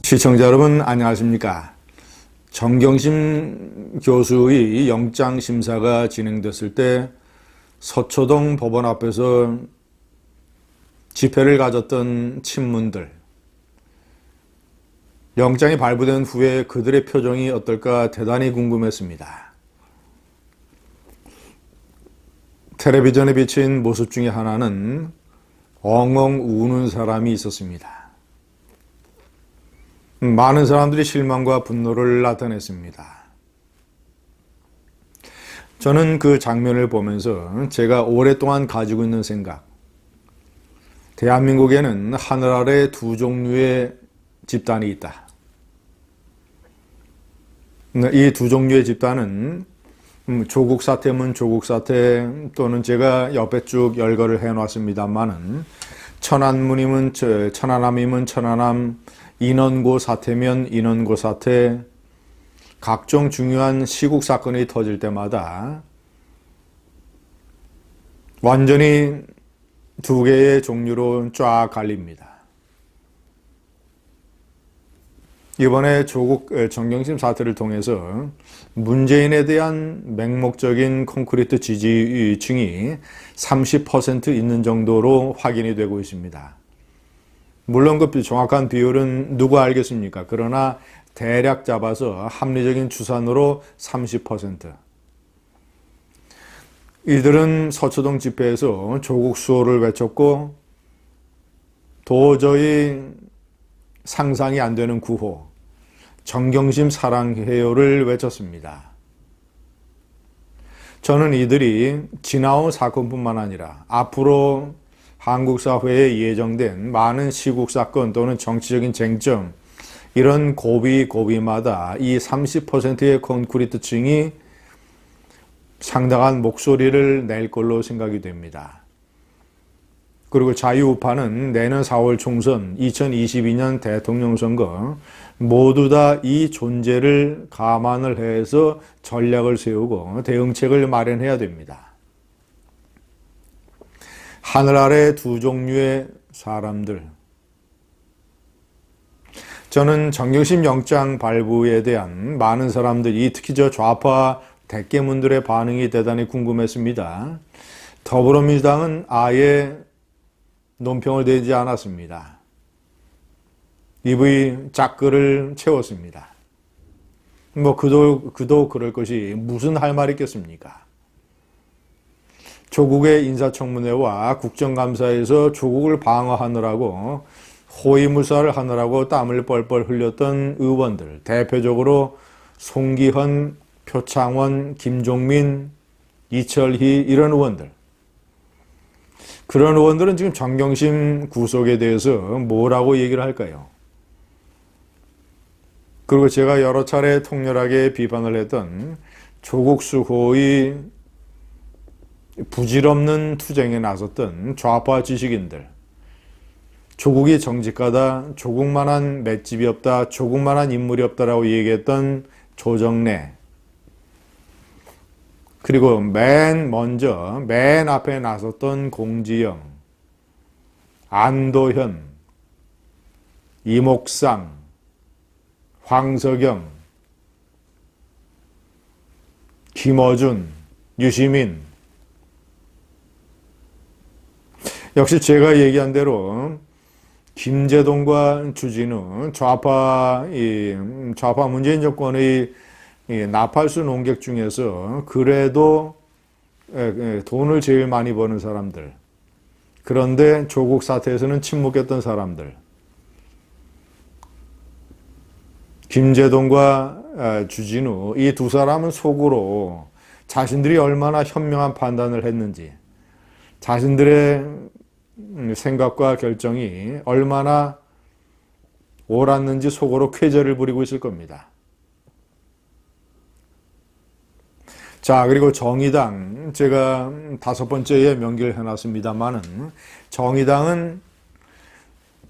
시청자 여러분 안녕하십니까? 정경심 교수의 영장심사가 진행됐을 때 서초동 법원 앞에서 집회를 가졌던 친문들, 영장이 발부된 후에 그들의 표정이 어떨까 대단히 궁금했습니다. 텔레비전에 비친 모습 중에 하나는 엉엉 우는 사람이 있었습니다. 많은 사람들이 실망과 분노를 나타냈습니다. 저는 그 장면을 보면서 제가 오랫동안 가지고 있는 생각, 대한민국에는 하늘 아래 두 종류의 집단이 있다. 이 두 종류의 집단은 조국 사태면 조국 사태, 또는 제가 옆에 쭉 열거를 해놨습니다만은 천안문이면 천안함이면 천안함, 인원고 사태면 인원고 사태, 각종 중요한 시국 사건이 터질 때마다 완전히 두 개의 종류로 쫙 갈립니다. 이번에 조국 정경심 사태를 통해서 문재인에 대한 맹목적인 콘크리트 지지층이 30% 있는 정도로 확인이 되고 있습니다. 물론 그 정확한 비율은 누가 알겠습니까? 그러나 대략 잡아서 합리적인 추산으로 30%. 이들은 서초동 집회에서 조국 수호를 외쳤고 도저히 상상이 안 되는 구호, 정경심 사랑해요를 외쳤습니다. 저는 이들이 지나온 사건뿐만 아니라 앞으로 한국 사회에 예정된 많은 시국 사건 또는 정치적인 쟁점, 이런 고비마다 이 30%의 콘크리트층이 상당한 목소리를 낼 걸로 생각이 됩니다. 그리고 자유우파는 내년 4월 총선, 2022년 대통령 선거 모두 다 이 존재를 감안을 해서 전략을 세우고 대응책을 마련해야 됩니다. 하늘 아래 두 종류의 사람들. 저는 정경심 영장 발부에 대한 많은 사람들이, 특히 저 좌파 대깨문들의 반응이 대단히 궁금했습니다. 더불어민주당은 아예 논평을 내지 않았습니다. 입의 짝글을 채웠습니다. 그도 그럴 것이 무슨 할 말이 있겠습니까? 조국의 인사청문회와 국정감사에서 조국을 방어하느라고 호위무사를 하느라고 땀을 뻘뻘 흘렸던 의원들, 대표적으로 송기헌, 표창원, 김종민, 이철희, 이런 의원들. 그런 의원들은 지금 정경심 구속에 대해서 뭐라고 얘기를 할까요? 그리고 제가 여러 차례 통렬하게 비판을 했던 조국 수호의 부질없는 투쟁에 나섰던 좌파 지식인들, 조국이 정직하다, 조국만한 맷집이 없다, 조국만한 인물이 없다라고 얘기했던 조정래, 그리고 맨 앞에 나섰던 공지영, 안도현, 이목상, 황석영, 김어준, 유시민, 역시 제가 얘기한 대로 김제동과 주진우, 좌파 문재인 정권의 나팔수 농객 중에서 그래도 돈을 제일 많이 버는 사람들, 그런데 조국 사태에서는 침묵했던 사람들, 김제동과 주진우, 이 두 사람은 속으로 자신들이 얼마나 현명한 판단을 했는지, 자신들의 생각과 결정이 얼마나 옳았는지 속으로 쾌재를 부리고 있을 겁니다. 자, 그리고 정의당, 제가 5번째에 명기를 해놨습니다만은, 정의당은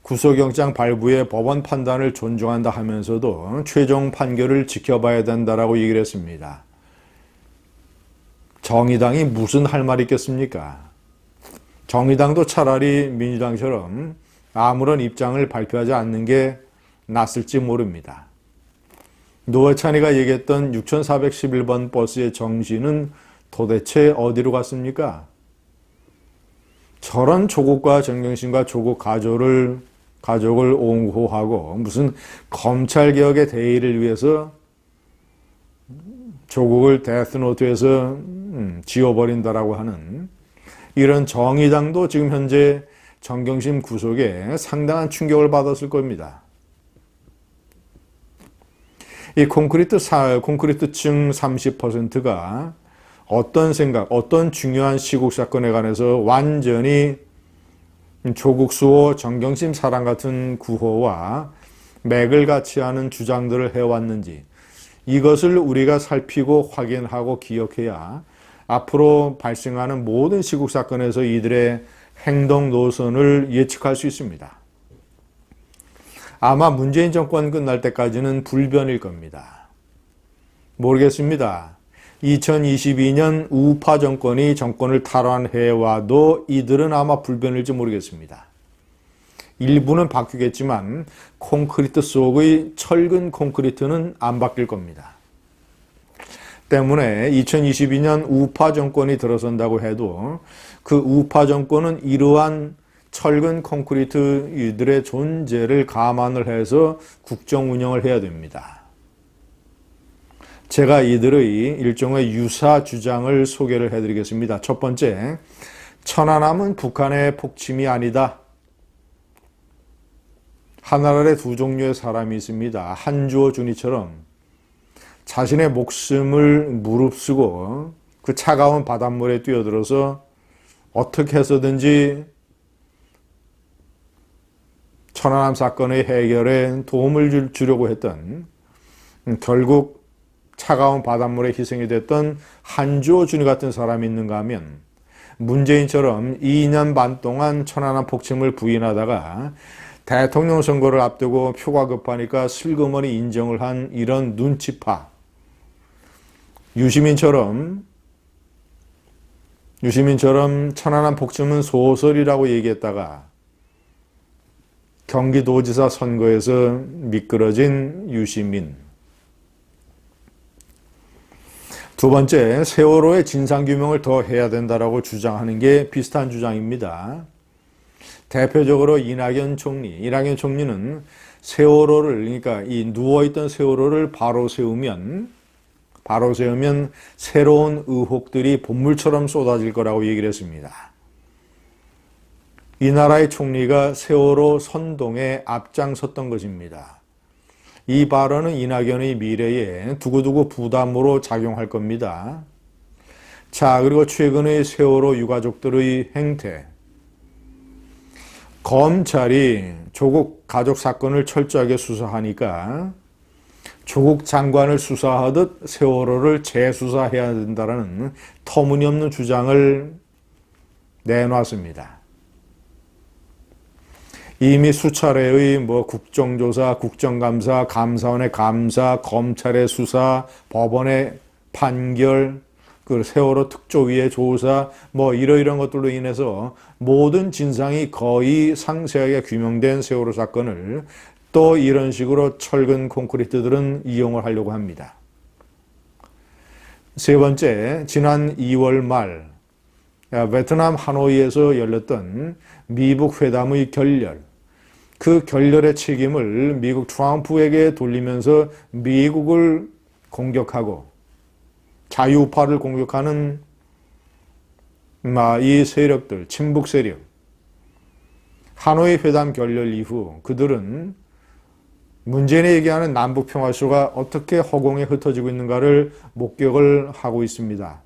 구속영장 발부의 법원 판단을 존중한다 하면서도 최종 판결을 지켜봐야 된다라고 얘기를 했습니다. 정의당이 무슨 할 말이 있겠습니까? 정의당도 차라리 민주당처럼 아무런 입장을 발표하지 않는 게 났을지 모릅니다. 노회찬이가 얘기했던 6411번 버스의 정신은 도대체 어디로 갔습니까? 저런 조국과 정경심과 조국 가족을 옹호하고 무슨 검찰개혁의 대의를 위해서 조국을 데스노트에서 지워버린다라고 하는 이런 정의당도 지금 현재 정경심 구속에 상당한 충격을 받았을 겁니다. 이 콘크리트층 30%가 어떤 생각, 어떤 중요한 시국 사건에 관해서 완전히 조국 수호, 정경심 사랑 같은 구호와 맥을 같이 하는 주장들을 해왔는지 이것을 우리가 살피고 확인하고 기억해야 앞으로 발생하는 모든 시국 사건에서 이들의 행동 노선을 예측할 수 있습니다. 아마 문재인 정권 끝날 때까지는 불변일 겁니다. 모르겠습니다. 2022년 우파 정권이 정권을 탈환해와도 이들은 아마 불변일지 모르겠습니다. 일부는 바뀌겠지만 콘크리트 속의 철근 콘크리트는 안 바뀔 겁니다. 때문에 2022년 우파 정권이 들어선다고 해도 그 우파 정권은 이러한 철근 콘크리트 이들의 존재를 감안을 해서 국정 운영을 해야 됩니다. 제가 이들의 일종의 유사 주장을 소개를 해드리겠습니다. 첫 번째, 천안함은 북한의 폭침이 아니다. 하늘 아래 두 종류의 사람이 있습니다. 한주호 준이처럼 자신의 목숨을 무릅쓰고 그 차가운 바닷물에 뛰어들어서 어떻게 해서든지 천안함 사건의 해결에 도움을 주려고 했던, 결국 차가운 바닷물에 희생이 됐던 한주호 준이 같은 사람이 있는가 하면 문재인처럼 2년 반 동안 천안함 폭침을 부인하다가 대통령 선거를 앞두고 표가 급하니까 슬그머니 인정을 한 이런 눈치파 유시민처럼 천안함 폭침은 소설이라고 얘기했다가 경기도지사 선거에서 미끄러진 유시민. 두 번째, 세월호의 진상규명을 더 해야 된다라고 주장하는 게 비슷한 주장입니다. 대표적으로 이낙연 총리는 세월호를, 그러니까 이 누워있던 세월호를 바로 세우면 새로운 의혹들이 본물처럼 쏟아질 거라고 얘기를 했습니다. 이 나라의 총리가 세월호 선동에 앞장섰던 것입니다. 이 발언은 이낙연의 미래에 두고두고 부담으로 작용할 겁니다. 자, 그리고 최근의 세월호 유가족들의 행태. 검찰이 조국 가족 사건을 철저하게 수사하니까 조국 장관을 수사하듯 세월호를 재수사해야 된다는 터무니없는 주장을 내놨습니다. 이미 수차례의 국정조사, 국정감사, 감사원의 감사, 검찰의 수사, 법원의 판결, 그 세월호 특조위의 조사, 이러이러한 것들로 인해서 모든 진상이 거의 상세하게 규명된 세월호 사건을 또 이런 식으로 철근 콘크리트들은 이용을 하려고 합니다. 세 번째, 지난 2월 말 베트남 하노이에서 열렸던 미북 회담의 결렬. 그 결렬의 책임을 미국 트럼프에게 돌리면서 미국을 공격하고 자유우파를 공격하는 이 세력들, 친북 세력. 하노이 회담 결렬 이후 그들은 문재인이 얘기하는 남북평화쇼가 어떻게 허공에 흩어지고 있는가를 목격을 하고 있습니다.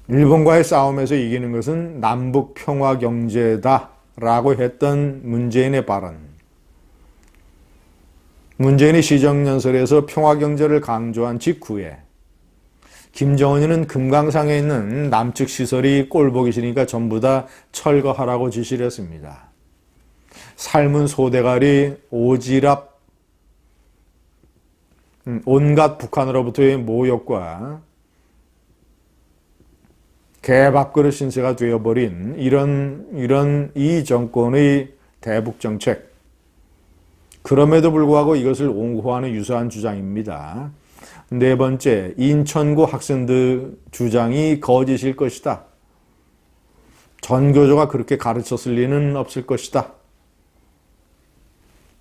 일본과의 싸움에서 이기는 것은 남북평화경제다 라고 했던 문재인의 발언. 문재인이 시정연설에서 평화경제를 강조한 직후에 김정은이는 금강산에 있는 남측 시설이 꼴보기 싫으니까 전부 다 철거하라고 지시를 했습니다. 삶은 소대가리, 오지랖, 온갖 북한으로부터의 모욕과 개밥그릇 신세가 되어버린 이런 이 정권의 대북 정책, 그럼에도 불구하고 이것을 옹호하는 유사한 주장입니다. 네 번째, 인천고 학생들 주장이 거짓일 것이다. 전교조가 그렇게 가르쳤을 리는 없을 것이다.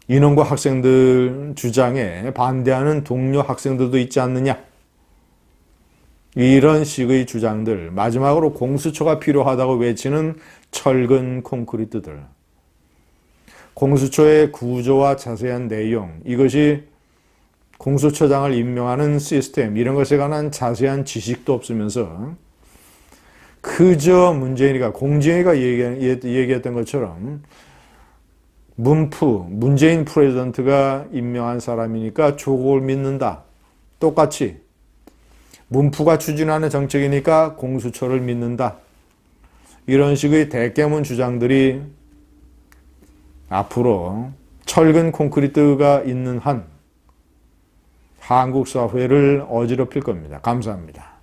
인원고 학생들 주장에 반대하는 동료 학생들도 있지 않느냐. 이런 식의 주장들, 마지막으로 공수처가 필요하다고 외치는 철근 콘크리트들. 공수처의 구조와 자세한 내용, 이것이 공수처장을 임명하는 시스템, 이런 것에 관한 자세한 지식도 없으면서 그저 문재인이가, 공정위가 얘기했던 것처럼 문재인 프레지던트가 임명한 사람이니까 조국을 믿는다. 똑같이 문프가 추진하는 정책이니까 공수처를 믿는다. 이런 식의 대깨문 주장들이 앞으로 철근 콘크리트가 있는 한 한국 사회를 어지럽힐 겁니다. 감사합니다.